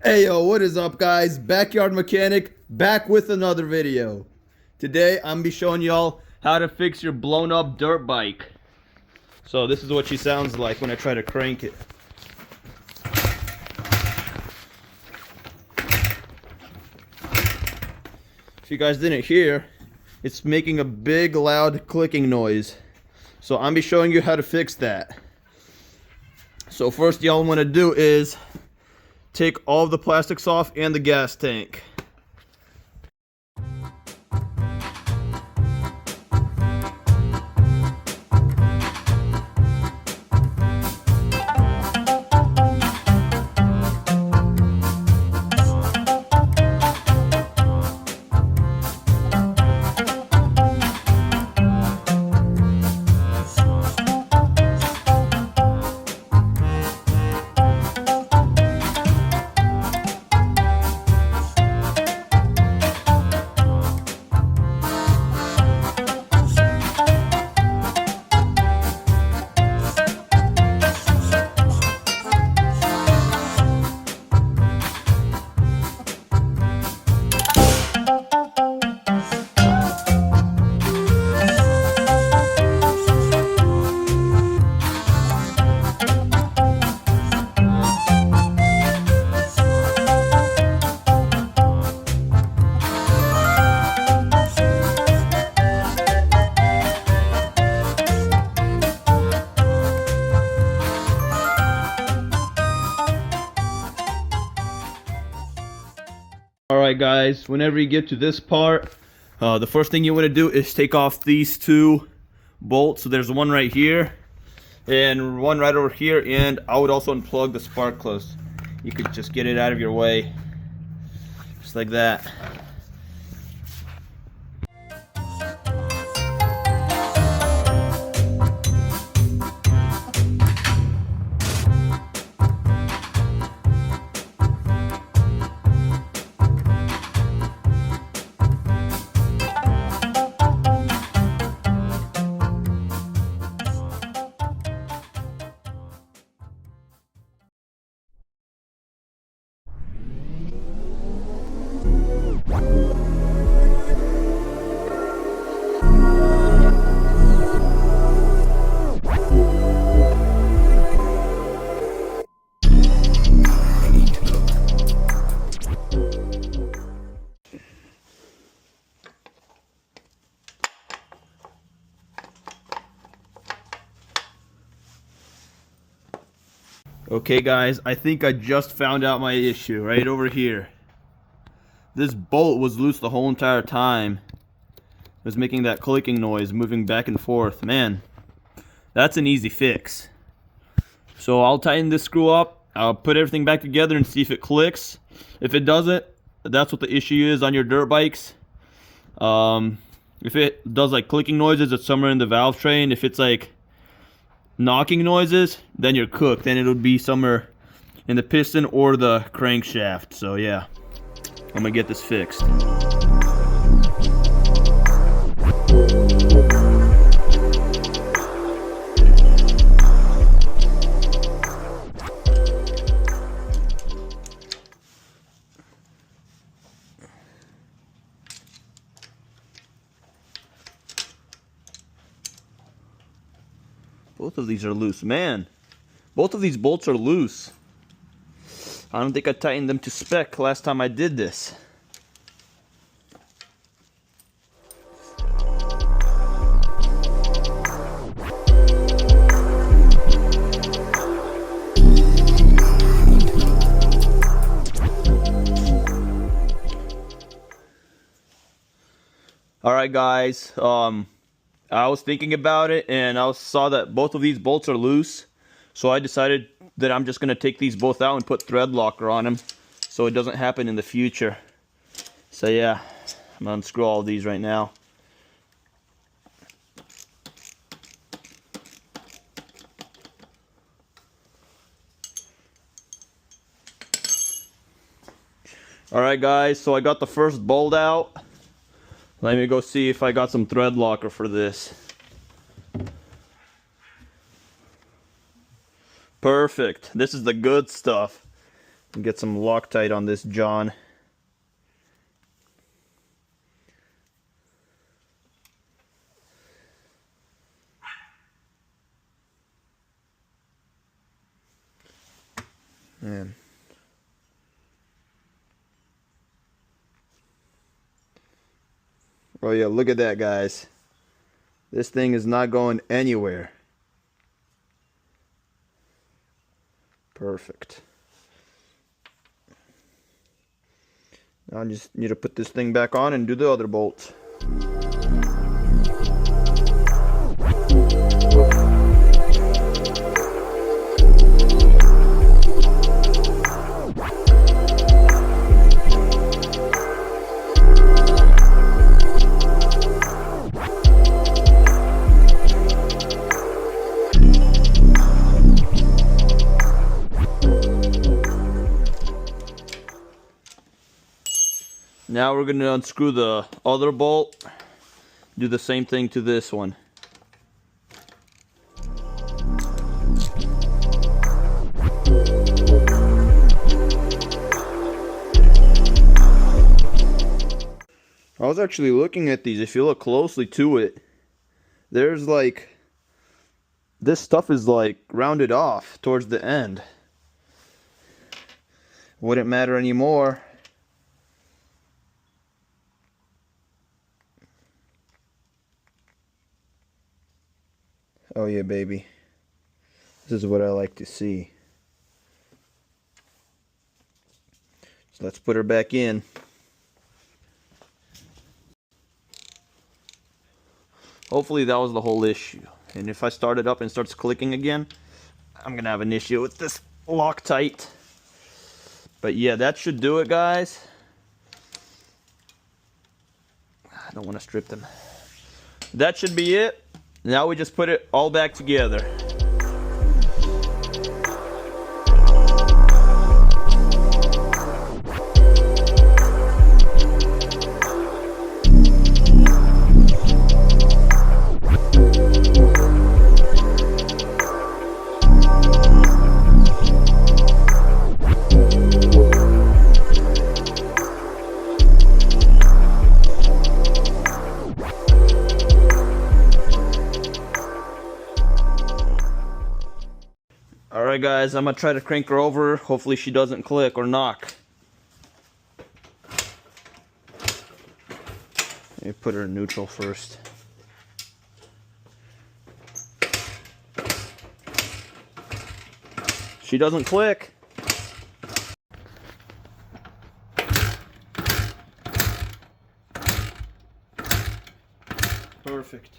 Hey yo, what is up guys? Backyard Mechanic back with another video. Today I'm gonna be showing y'all how to fix your blown up dirt bike. So this is what she sounds like when I try to crank it. If you guys didn't hear, it's making a big loud clicking noise. So I'm gonna be showing you how to fix that. So first y'all want to do is take all of the plastics off and the gas tank. Alright guys, whenever you get to this part, the first thing you want to do is take off these two bolts. So there's one right here and one right over here, and I would also unplug the spark plugs. You could just get it out of your way, just like that. Okay guys, I think I just found out my issue right over here. This bolt was loose the whole entire time. It was making that clicking noise, moving back and forth. Man, that's an easy fix. So I'll tighten this screw up, I'll put everything back together and see if it clicks. If it doesn't, that's what the issue is on your dirt bikes. If it does like clicking noises, it's somewhere in the valve tray, and if it's like knocking noises, then you're cooked. Then it'll be somewhere in the piston or the crankshaft. So yeah, I'm gonna get this fixed. Both of these are loose. Man, both of these bolts are loose. I don't think I tightened them to spec last time I did this. Alright guys, I was thinking about it and I saw that both of these bolts are loose, so I decided that I'm just going to take these both out and put thread locker on them so it doesn't happen in the future. So yeah, I'm going to unscrew all of these right now. Alright guys, so I got the first bolt out. Let me go see if I got some thread locker for this. Perfect. This is the good stuff. and get some Loctite on this John. Man. Oh yeah, look at that, guys. This thing is not going anywhere. Perfect. Now I just need to put this thing back on and do the other bolts. Now we're going to unscrew the other bolt. Do the same thing to this one. I was actually looking at these. If you look closely to it, there's like, this stuff is like rounded off towards the end. Wouldn't matter anymore. Oh yeah, baby. This is what I like to see. So let's put her back in. Hopefully that was the whole issue. And if I start it up and it starts clicking again, I'm gonna have an issue with this Loctite. But yeah, that should do it, guys. I don't want to strip them. That should be it. Now we just put it all back together. Alright guys, I'm going to try to crank her over. Hopefully she doesn't click or knock. Let me put her in neutral first. She doesn't click. Perfect.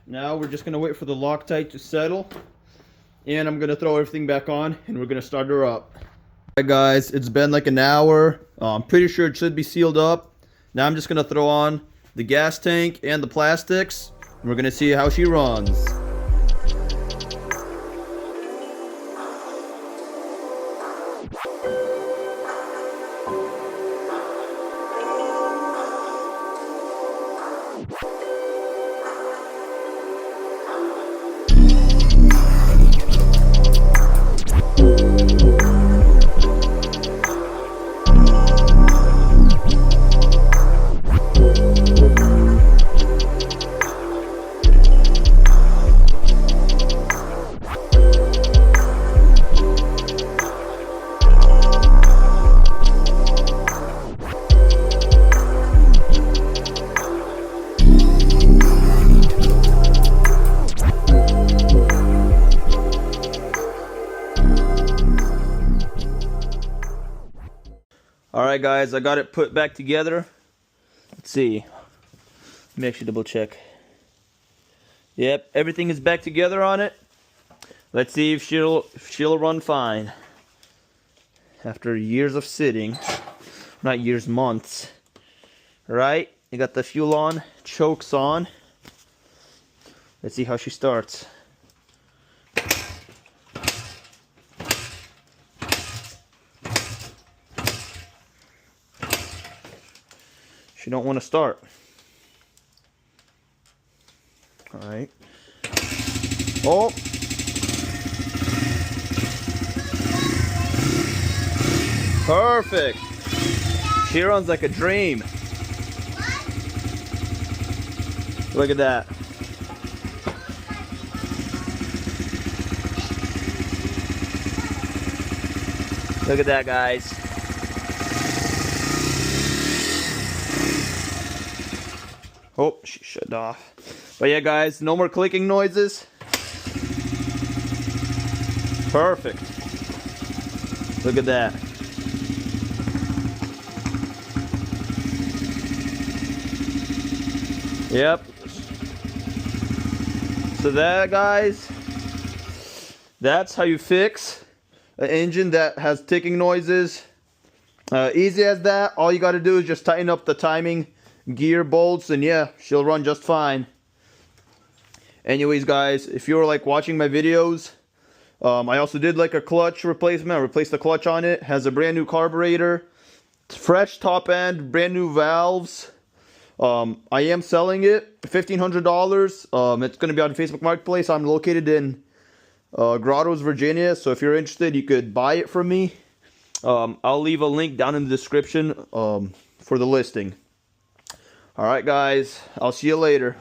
Now we're just going to wait for the Loctite to settle. And I'm going to throw everything back on and we're going to start her up. Alright guys, it's been like an hour. I'm pretty sure it should be sealed up. Now I'm just going to throw on the gas tank and the plastics. And we're going to see how she runs. Alright guys, I got it put back together. Let's see. Let me actually double check. Yep, everything is back together on it. Let's see if she'll run fine. After years of sitting. Not years, months. Alright, you got the fuel on, chokes on. Let's see how she starts. She don't want to start. All right. Oh. Perfect. She runs like a dream. Look at that. Look at that, guys. Oh, she shut off. But yeah, guys, no more clicking noises. Perfect. Look at that. Yep. So that, guys, that's how you fix an engine that has ticking noises. Easy as that. All you got to do is just tighten up the timing gear bolts, and yeah, she'll run just fine. Anyways, guys, if you're like watching my videos, I also did like a clutch replacement. I replaced the clutch on it. Has a brand new carburetor, fresh top end, brand new valves. I am selling it $1,500. It's going to be on Facebook Marketplace. I'm located in Grottoes, Virginia, so if you're interested, you could buy it from me. I'll leave a link down in the description for the listing. Alright, guys, I'll see you later.